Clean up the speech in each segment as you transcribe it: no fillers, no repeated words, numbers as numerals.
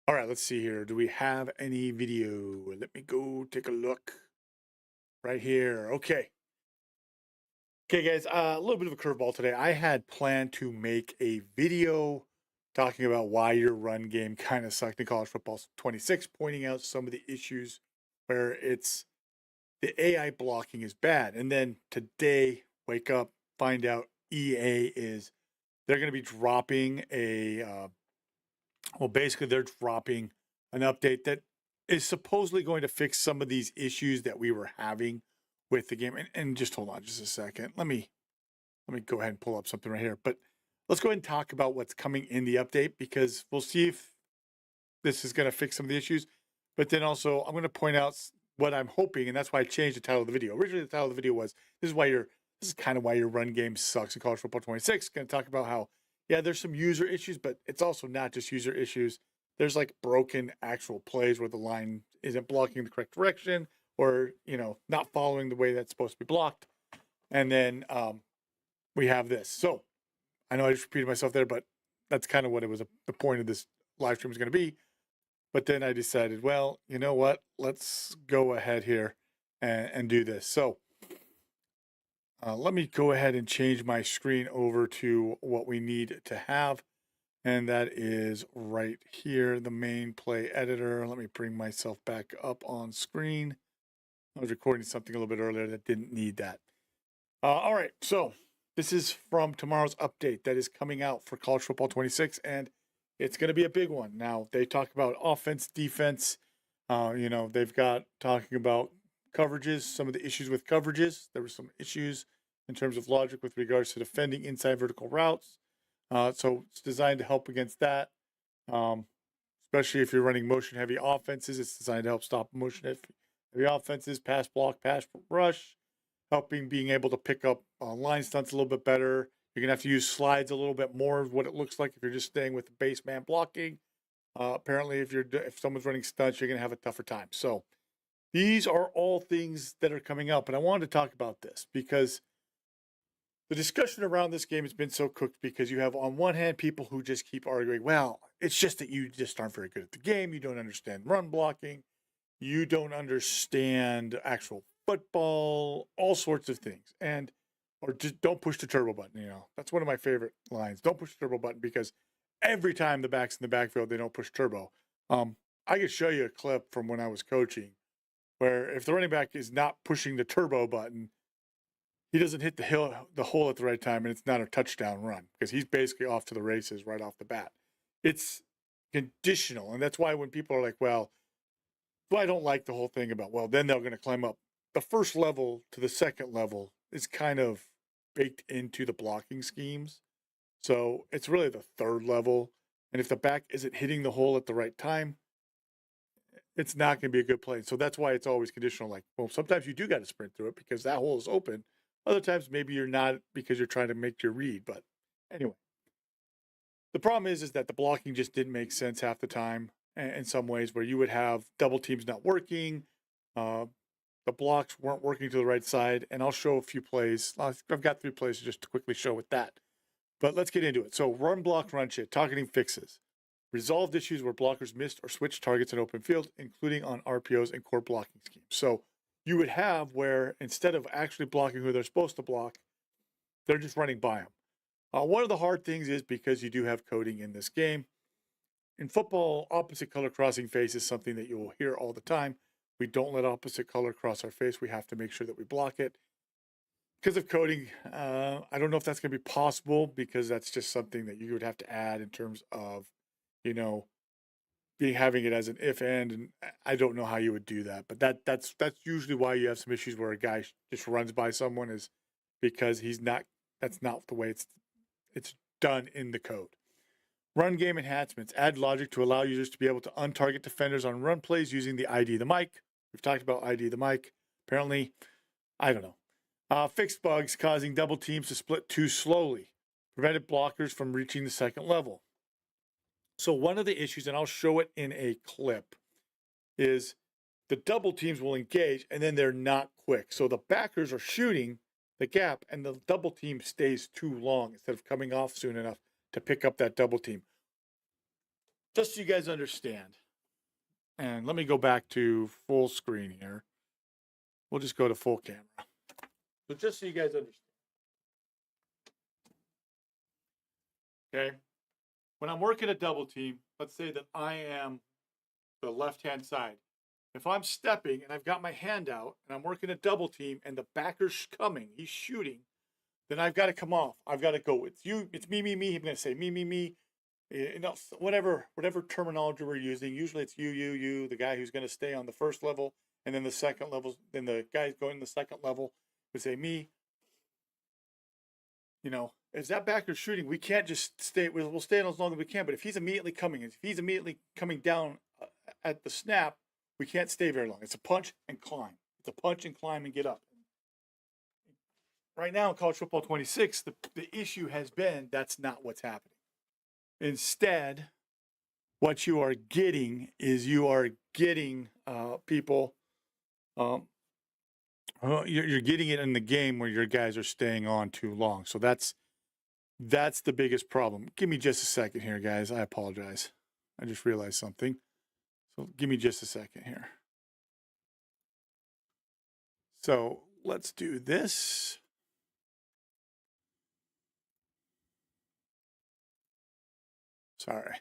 All right, let's see here. Do we have any video? Let me go take a look right here. Okay. Okay, guys, a little bit of a curveball today. I had planned to make a video talking about why your run game kind of sucked in college football 26, pointing out some of the issues where it's the AI blocking is bad. And then today, wake up, find out EA is they're going to be dropping basically, they're dropping an update that is supposedly going to fix some of these issues that we were having with the game. And just hold on just a second. Let me go ahead and pull up something right here. But let's go ahead and talk about what's coming in the update because we'll see if this is going to fix some of the issues. But then also, I'm going to point out what I'm hoping, and that's why I changed the title of the video. Originally, the title of the video was this is kind of why your run game sucks in college football 26. Going to talk about how yeah, there's some user issues, but it's also not just user issues. There's like broken actual plays where the line isn't blocking the correct direction or, not following the way that's supposed to be blocked. And then we have this. So I know I just repeated myself there, but that's kind of what it was. The point of this live stream was going to be. But then I decided, well, you know what? Let's go ahead here and do this. So let me go ahead and change my screen over to what we need to have. And that is right here, the main play editor. Let me bring myself back up on screen. I was recording something a little bit earlier that didn't need that. All right, so this is from tomorrow's update that is coming out for College Football 26, and it's going to be a big one. Now, they talk about offense, defense. They've got talking about coverages, some of the issues with coverages. There were some issues in terms of logic with regards to defending inside vertical routes. So it's designed to help against that, especially if you're running motion heavy offenses. It's designed to help stop motion heavy offenses, pass block, pass rush, helping being able to pick up line stunts a little bit better. You're going to have to use slides a little bit more of what it looks like if you're just staying with the base man blocking. Apparently, if someone's running stunts, you're going to have a tougher time. So these are all things that are coming up. And I wanted to talk about this because the discussion around this game has been so cooked because you have, on one hand, people who just keep arguing, well, it's just that you just aren't very good at the game. You don't understand run blocking. You don't understand actual football, all sorts of things. Or just don't push the turbo button. That's one of my favorite lines. Don't push the turbo button because every time the back's in the backfield, they don't push turbo. I could show you a clip from when I was coaching where if the running back is not pushing the turbo button, he doesn't hit the hole at the right time, and it's not a touchdown run because he's basically off to the races right off the bat. It's conditional, and that's why when people are like, well, I don't like the whole thing about, well, then they're going to climb up. The first level to the second level is kind of baked into the blocking schemes. So it's really the third level. And if the back isn't hitting the hole at the right time, it's not going to be a good play. So that's why it's always conditional. Like, well, sometimes you do got to sprint through it because that hole is open. Other times, maybe you're not because you're trying to make your read. But anyway, the problem is that the blocking just didn't make sense half the time in some ways where you would have double teams not working. The blocks weren't working to the right side. And I'll show a few plays. I've got 3 plays just to quickly show with that. But let's get into it. So run, block, run shit, targeting fixes. Resolved issues where blockers missed or switched targets in open field, including on RPOs and core blocking schemes. So you would have where instead of actually blocking who they're supposed to block, they're just running by them. One of the hard things is because you do have coding in this game. In football, opposite color crossing face is something that you will hear all the time. We don't let opposite color cross our face. We have to make sure that we block it. Because of coding, I don't know if that's going to be possible because that's just something that you would have to add in terms of, having it as an if and I don't know how you would do that. But that's usually why you have some issues where a guy just runs by someone is because he's not. That's not the way it's done in the code. Run game enhancements add logic to allow users to be able to untarget defenders on run plays using the ID the mic. We've talked about ID the mic. Apparently, I don't know. Fixed bugs causing double teams to split too slowly. Prevented blockers from reaching the second level. So one of the issues, and I'll show it in a clip, is the double teams will engage and then they're not quick. So the backers are shooting the gap and the double team stays too long instead of coming off soon enough to pick up that double team. just so you guys understand, and let me go back to full screen here. We'll just go to full camera. So just so you guys understand. Okay. When I'm working a double team, let's say that I am the left-hand side. If I'm stepping and I've got my hand out and I'm working a double team and the backer's coming, he's shooting, then I've got to come off. I've got to go, it's you, it's me, me, me. I'm going to say me, me, me. You know, whatever terminology we're using. Usually it's you, the guy who's going to stay on the first level, and then the second level, then the guy going the second level would say me. You know, as that backer's shooting, we can't just stay. We'll stay on as long as we can. But if he's immediately coming down at the snap, we can't stay very long. It's a punch and climb. It's a punch and climb and get up. Right now in college football 26, the issue has been that's not what's happening. Instead, what you are getting is people. You're getting it in the game where your guys are staying on too long. So that's the biggest problem. Give me just a second here, guys. I apologize. I just realized something. So give me just a second here. So let's do this. Sorry.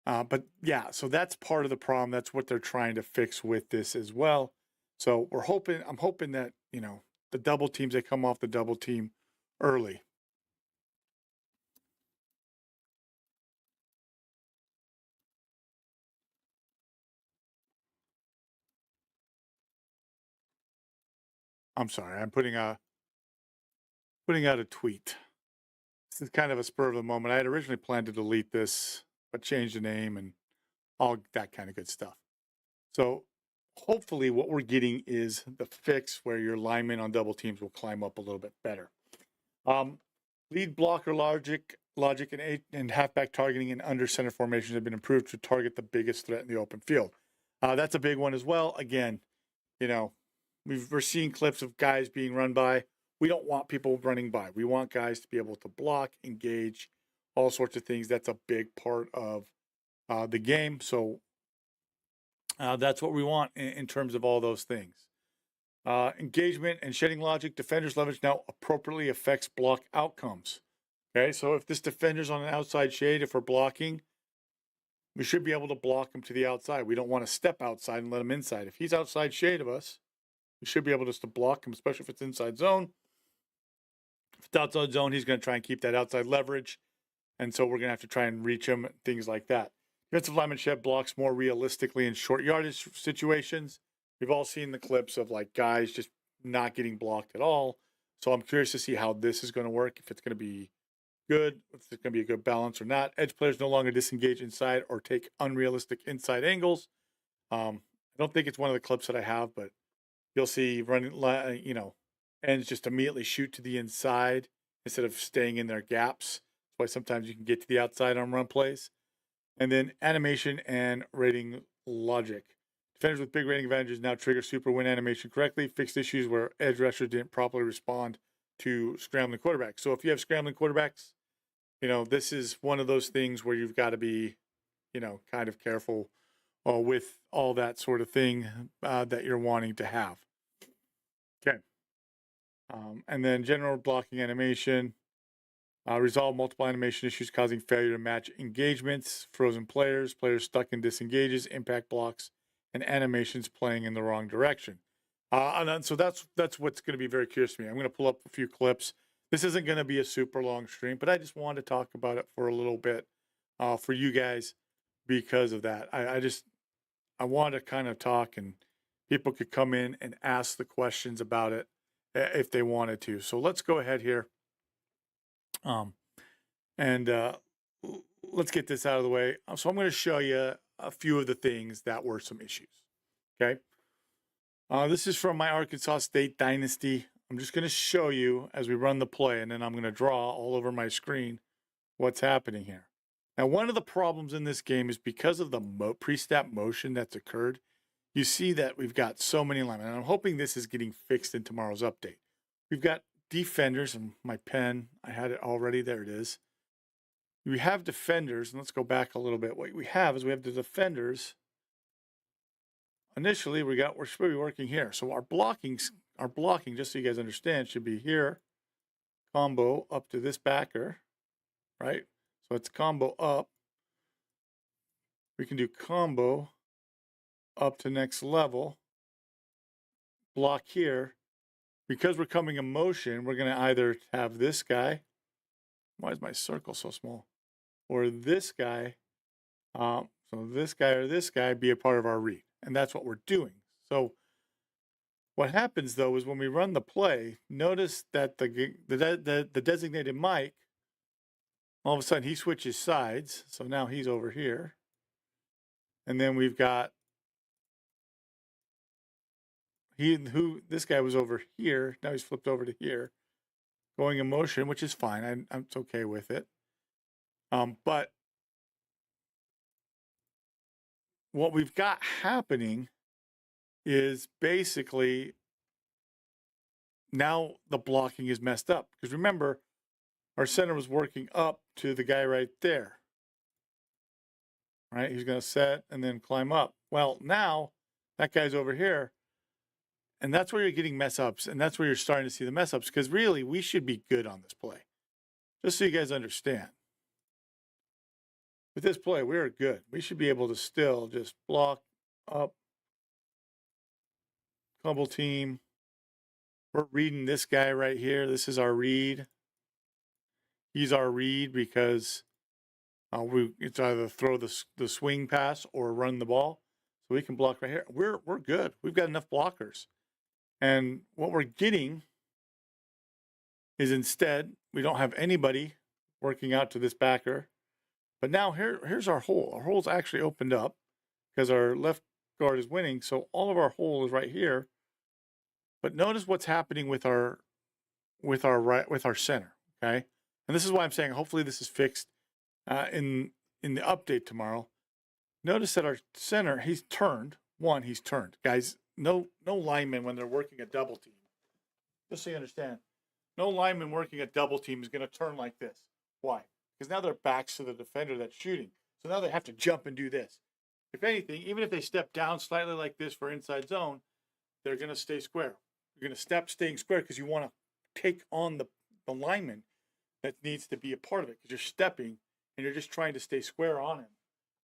But yeah, so that's part of the problem. That's what they're trying to fix with this as well. So I'm hoping that, you know, the double teams, they come off the double team early. I'm sorry, I'm putting out a tweet. This is kind of a spur of the moment. I had originally planned to delete this, but change the name and all that kind of good stuff. So hopefully what we're getting is the fix where your linemen on double teams will climb up a little bit better. Lead blocker logic and halfback targeting and under center formations have been improved to target the biggest threat in the open field. That's a big one as well. Again, you know, we're seeing clips of guys being run by. We don't want people running by. We want guys to be able to block, engage, all sorts of things. That's a big part of the game. So that's what we want in terms of all those things. Engagement and shedding logic, defenders leverage now appropriately affects block outcomes. Okay, so if this defender's on an outside shade, if we're blocking, we should be able to block him to the outside. We don't want to step outside and let him inside. If he's outside shade of us, we should be able just to block him, especially if it's inside zone. If it's outside zone, he's going to try and keep that outside leverage. And so we're going to have to try and reach him, things like that. Defensive lineman shed blocks more realistically in short yardage situations. We've all seen the clips of like guys just not getting blocked at all. So I'm curious to see how this is going to work, if it's going to be good, if it's going to be a good balance or not. Edge players no longer disengage inside or take unrealistic inside angles. I don't think it's one of the clips that I have, but you'll see running, you know, ends just immediately shoot to the inside instead of staying in their gaps. That's why sometimes you can get to the outside on run plays. And then animation and rating logic. Defenders with big rating advantages now trigger super win animation correctly, fixed issues where edge rushers didn't properly respond to scrambling quarterbacks. So if you have scrambling quarterbacks, you know, this is one of those things where you've got to be, you know, kind of careful with all that sort of thing that you're wanting to have. Okay. And then general blocking animation. Resolve multiple animation issues causing failure to match engagements, frozen players, players stuck in disengages, impact blocks, and animations playing in the wrong direction. And so that's what's going to be very curious to me. I'm going to pull up a few clips. This isn't going to be a super long stream, but I just wanted to talk about it for a little bit for you guys because of that. I want to kind of talk and people could come in and ask the questions about it if they wanted to. So let's go ahead here. Let's get this out of the way. So I'm going to show you a few of the things that were some issues. Okay. This is from my Arkansas State Dynasty. I'm just going to show you as we run the play, and then I'm going to draw all over my screen what's happening here. Now, one of the problems in this game is because of the pre-snap motion that's occurred, you see that we've got so many linemen. And I'm hoping this is getting fixed in tomorrow's update. We've got defenders, and my pen, I had it already. There it is. we have defenders, and let's go back a little bit. What we have is we have the defenders. Initially, we're supposed to be working here. So our blocking, just so you guys understand, should be here, combo up to this backer, right? So it's combo up. We can do combo up to next level, block here. Because we're coming in motion, we're going to either have this guy. Why is my circle so small? Or this guy. So this guy or this guy be a part of our read. And that's what we're doing. So what happens, though, is when we run the play, notice that the designated Mike, all of a sudden he switches sides. So now he's over here. And then we've got this guy was over here. Now he's flipped over to here, going in motion, which is fine. I'm okay with it. But what we've got happening is basically now the blocking is messed up. Because remember, our center was working up to the guy right there. Right? He's going to set and then climb up. Well, now that guy's over here. And that's where you're getting mess ups. And that's where you're starting to see the mess ups. Because really, we should be good on this play. Just so you guys understand. With this play, we're good. We should be able to still just block up. Double team. We're reading this guy right here. This is our read. He's our read because it's either throw the swing pass or run the ball. So we can block right here. We're good. We've got enough blockers. And what we're getting is instead, we don't have anybody working out to this backer. But now here's our hole. Our hole's actually opened up because our left guard is winning. So all of our hole is right here. But notice what's happening with our center. Okay. And this is why I'm saying hopefully this is fixed in the update tomorrow. Notice that our center, he's turned. Guys, no lineman when they're working a double team. Just so you understand. No lineman working a double team is going to turn like this. Why? Because now their back's to the defender that's shooting. So now they have to jump and do this. If anything, even if they step down slightly like this for inside zone, they're going to stay square. You're going to step staying square because you want to take on the lineman that needs to be a part of it because you're stepping and you're just trying to stay square on him,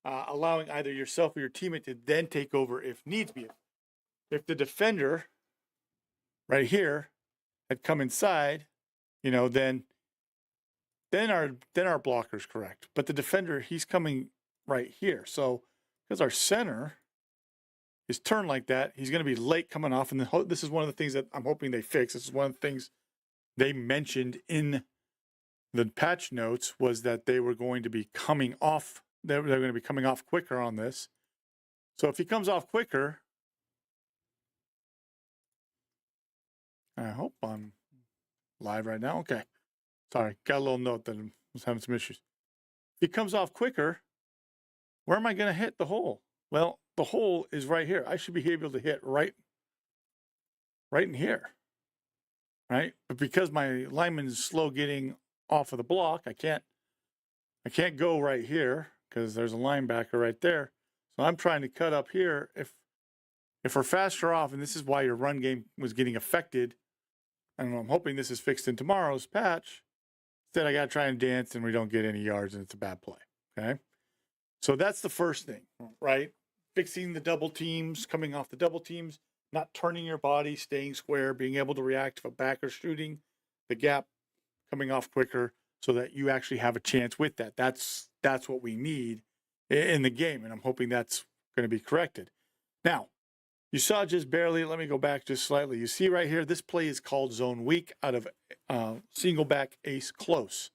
allowing either yourself or your teammate to then take over if needs be. If the defender right here had come inside, then our blocker's correct. But the defender, he's coming right here. So because our center is turned like that, he's going to be late coming off. And this is one of the things that I'm hoping they fix. This is one of the things they mentioned in the patch notes was that they were going to be coming off. They're going to be coming off quicker on this. So if he comes off quicker, I hope I'm live right now. Okay. Sorry, got a little note that I was having some issues. If he comes off quicker, where am I going to hit the hole? Well, the hole is right here. I should be able to hit right in here, right? But because my lineman is slow getting off of the block, I can't go right here because there's a linebacker right there. So I'm trying to cut up here. If we're faster off, and this is why your run game was getting affected, and I'm hoping this is fixed in tomorrow's patch. Instead, I got to try and dance, and we don't get any yards, and it's a bad play. Okay, so that's the first thing, right? Fixing the double teams, coming off the double teams, not turning your body, staying square, being able to react if a backer's shooting, the gap coming off quicker, so that you actually have a chance with that. That's what we need in the game, and I'm hoping that's going to be corrected. Now, you saw just barely, let me go back just slightly. You see right here, this play is called zone weak out of single back ace close.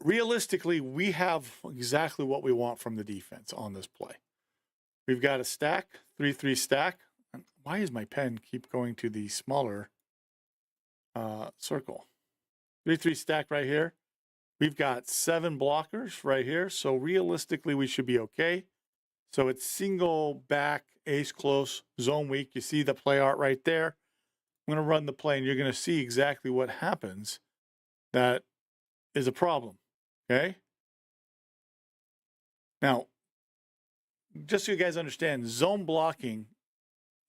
Realistically, we have exactly what we want from the defense on this play. We've got a stack, 3-3 stack. Why is my pen keep going to the smaller circle? 3-3 stack right here. We've got 7 blockers right here. So realistically, we should be okay. So it's single back, ace close, zone weak. You see the play art right there. I'm going to run the play, and you're going to see exactly what happens that is a problem. Okay. Now, just so you guys understand, zone blocking,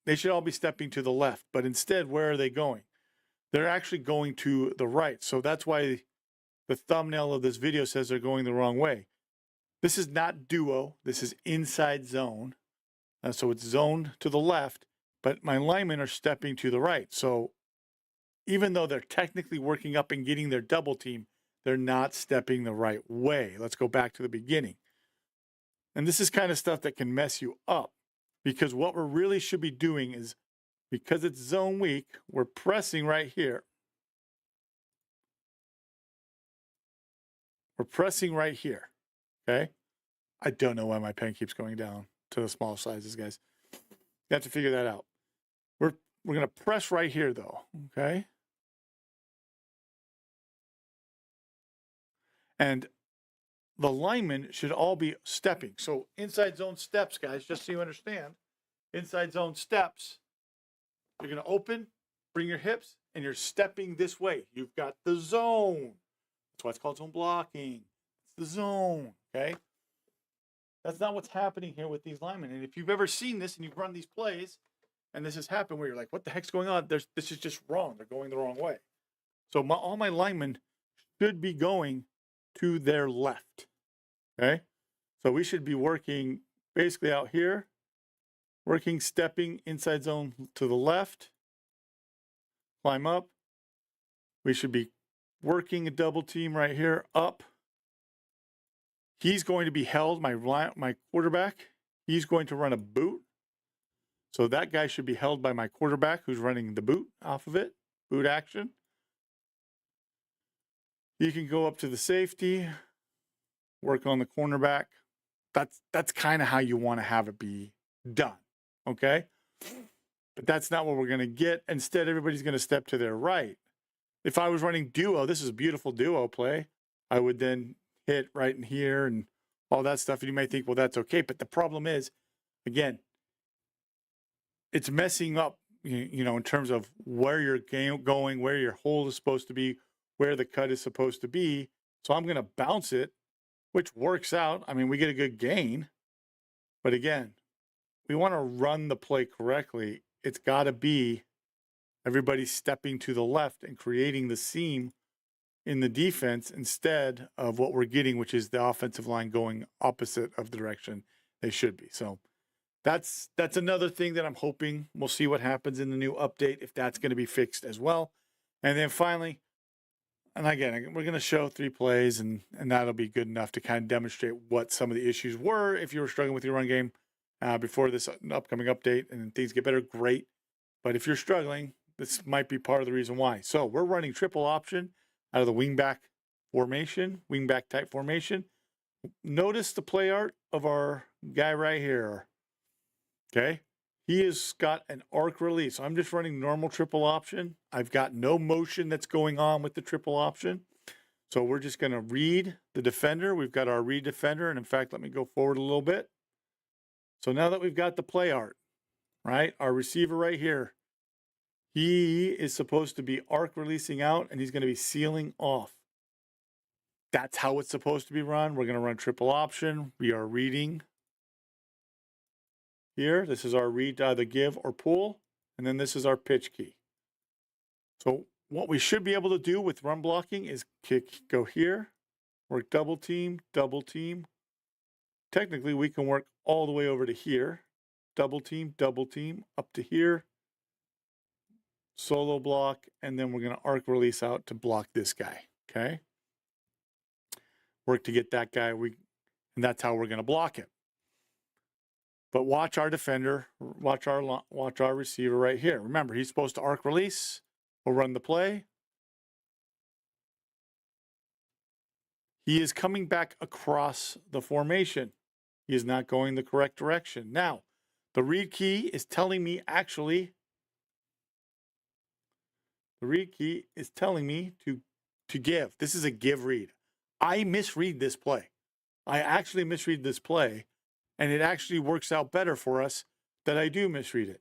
they should all be stepping to the left, but instead, where are they going? They're actually going to the right. So that's why the thumbnail of this video says they're going the wrong way. This is not duo. This is inside zone. So it's zone to the left, but my linemen are stepping to the right. So even though they're technically working up and getting their double team, they're not stepping the right way. Let's go back to the beginning. And this is kind of stuff that can mess you up, because what we really should be doing is, because it's zone weak, we're pressing right here. We're pressing right here, okay? I don't know why my pen keeps going down to the small sizes, guys. You have to figure that out. We're going to press right here, though, okay? And the linemen should all be stepping. So inside zone steps, guys, just so you understand, inside zone steps, you're going to open, bring your hips, and you're stepping this way. You've got the zone. That's why it's called zone blocking. It's the zone, okay? That's not what's happening here with these linemen. And if you've ever seen this and you've run these plays, and this has happened where you're like, what the heck's going on? This is just wrong. They're going the wrong way. So all my linemen should be going to their left, okay? So we should be working basically out here, working, stepping inside zone to the left, climb up. We should be working a double team right here, up. He's going to be held, my quarterback. He's going to run a boot. So that guy should be held by my quarterback who's running the boot off of it, boot action. You can go up to the safety, work on the cornerback. That's kind of how you want to have it be done, okay? But that's not what we're going to get. Instead, everybody's going to step to their right. If I was running duo, this is a beautiful duo play. I would then hit right in here and all that stuff. And you may think, well, that's okay. But the problem is, again, it's messing up, you know, in terms of where your game going, where your hold is supposed to be, where the cut is supposed to be. So I'm going to bounce it, which works out. I mean, we get a good gain. But again, we want to run the play correctly. It's got to be everybody stepping to the left and creating the seam in the defense instead of what we're getting, which is the offensive line going opposite of the direction they should be. So that's another thing that I'm hoping we'll see what happens in the new update, if that's going to be fixed as well. And then finally, and again, we're going to show 3 plays, and that'll be good enough to kind of demonstrate what some of the issues were. If you were struggling with your run game before this upcoming update and things get better, great. But if you're struggling, this might be part of the reason why. So we're running triple option out of the wingback formation, wingback type formation. Notice the play art of our guy right here. Okay, he has got an arc release. I'm just running normal triple option. I've got no motion that's going on with the triple option. So we're just going to read the defender. We've got our read defender. And in fact, let me go forward a little bit. So now that we've got the play art, right, our receiver right here, he is supposed to be arc releasing out, and he's going to be sealing off. That's how it's supposed to be run. We're going to run triple option. We are reading here. This is our read to either give or pull. And then this is our pitch key. So what we should be able to do with run blocking is go here, work double team, double team. Technically, we can work all the way over to here. Double team, up to here. Solo block, and then we're going to arc release out to block this guy, okay? Work to get that guy, and that's how we're going to block it. But watch our defender, watch our receiver right here. Remember, he's supposed to arc release. We'll run the play. He is coming back across the formation. He is not going the correct direction. Now, the read key is telling me actually, the read key is telling me to give. This is a give read. I misread this play. I actually misread this play, and it actually works out better for us that I do misread it,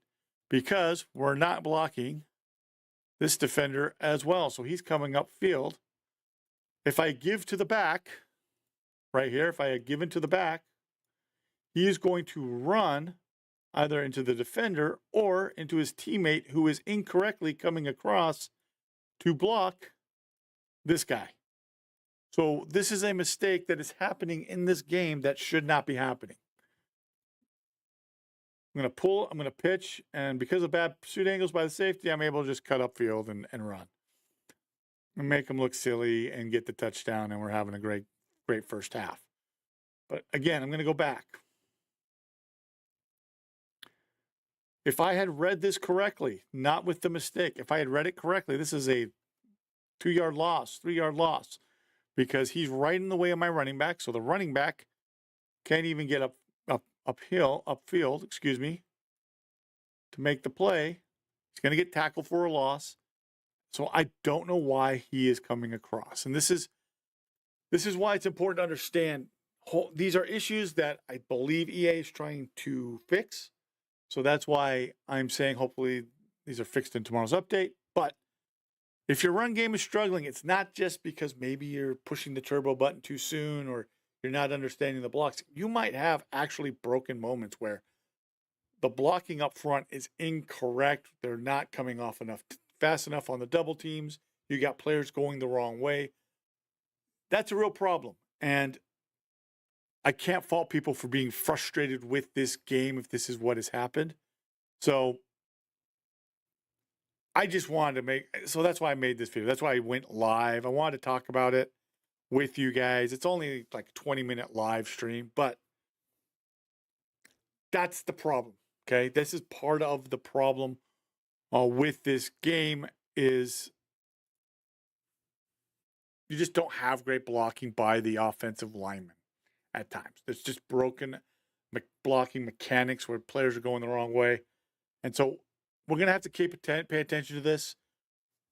because we're not blocking this defender as well. So he's coming upfield. If I give to the back, right here, if I had given to the back, he is going to run either into the defender or into his teammate who is incorrectly coming across to block this guy. So this is a mistake that is happening in this game that should not be happening. I'm going to pull, I'm going to pitch, and because of bad pursuit angles by the safety, I'm able to just cut upfield and run. And make them look silly and get the touchdown, and we're having a great first half. But again, I'm going to go back. If I had read this correctly, not with the mistake, if I had read it correctly, this is a 2-yard loss, 3-yard loss, because he's right in the way of my running back. So the running back can't even get upfield, excuse me, to make the play. He's going to get tackled for a loss. So I don't know why he is coming across. And this is why it's important to understand these are issues that I believe EA is trying to fix. So that's why I'm saying hopefully these are fixed in tomorrow's update. But if your run game is struggling, it's not just because maybe you're pushing the turbo button too soon or you're not understanding the blocks. You might have actually broken moments where the blocking up front is incorrect. They're not coming off fast enough on the double teams. You got players going the wrong way. That's a real problem. And I can't fault people for being frustrated with this game if this is what has happened. So I just wanted to so that's why I made this video. That's why I went live. I wanted to talk about it with you guys. It's only like a 20-minute live stream, but that's the problem. Okay. This is part of the problem with this game is you just don't have great blocking by the offensive linemen at times. There's just broken blocking mechanics where players are going the wrong way. And so we're going to have to pay attention to this.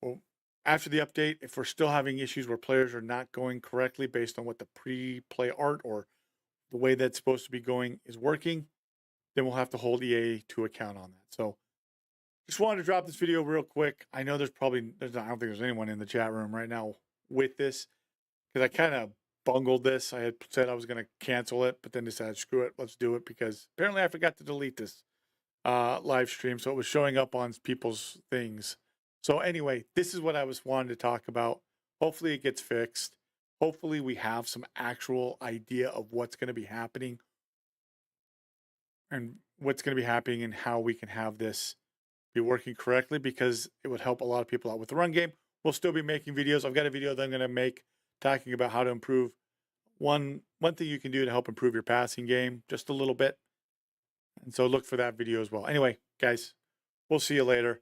Well, after the update, if we're still having issues where players are not going correctly based on what the pre-play art or the way that's supposed to be going is working, then we'll have to hold EA to account on that. So just wanted to drop this video real quick. I know I don't think there's anyone in the chat room right now with this because I kind of bungled this. I had said I was going to cancel it, but then decided, screw it, let's do it because apparently I forgot to delete this live stream. So it was showing up on people's things. So anyway, this is what I was wanting to talk about. Hopefully it gets fixed. Hopefully we have some actual idea of what's going to be happening and how we can have this be working correctly because it would help a lot of people out with the run game. We'll still be making videos. I've got a video that I'm going to make talking about how to improve one thing you can do to help improve your passing game just a little bit. And so look for that video as well. Anyway, guys, we'll see you later.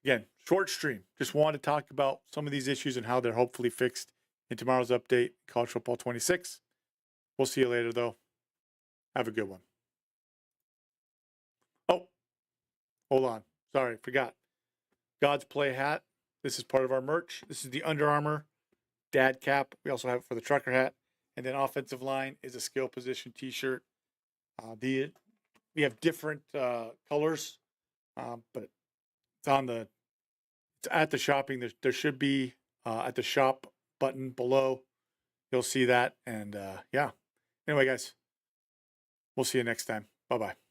Again, short stream. Just wanted to talk about some of these issues and how they're hopefully fixed in tomorrow's update, College Football 26. We'll see you later, though. Have a good one. Oh, hold on. Sorry, forgot. God's Play hat. This is part of our merch. This is the Under Armour dad cap. We also have it for the trucker hat. And then offensive line is a skill position t-shirt. We have different colors, but it's at the shopping. There should be at the shop button below. You'll see that. And yeah. Anyway, guys, we'll see you next time. Bye-bye.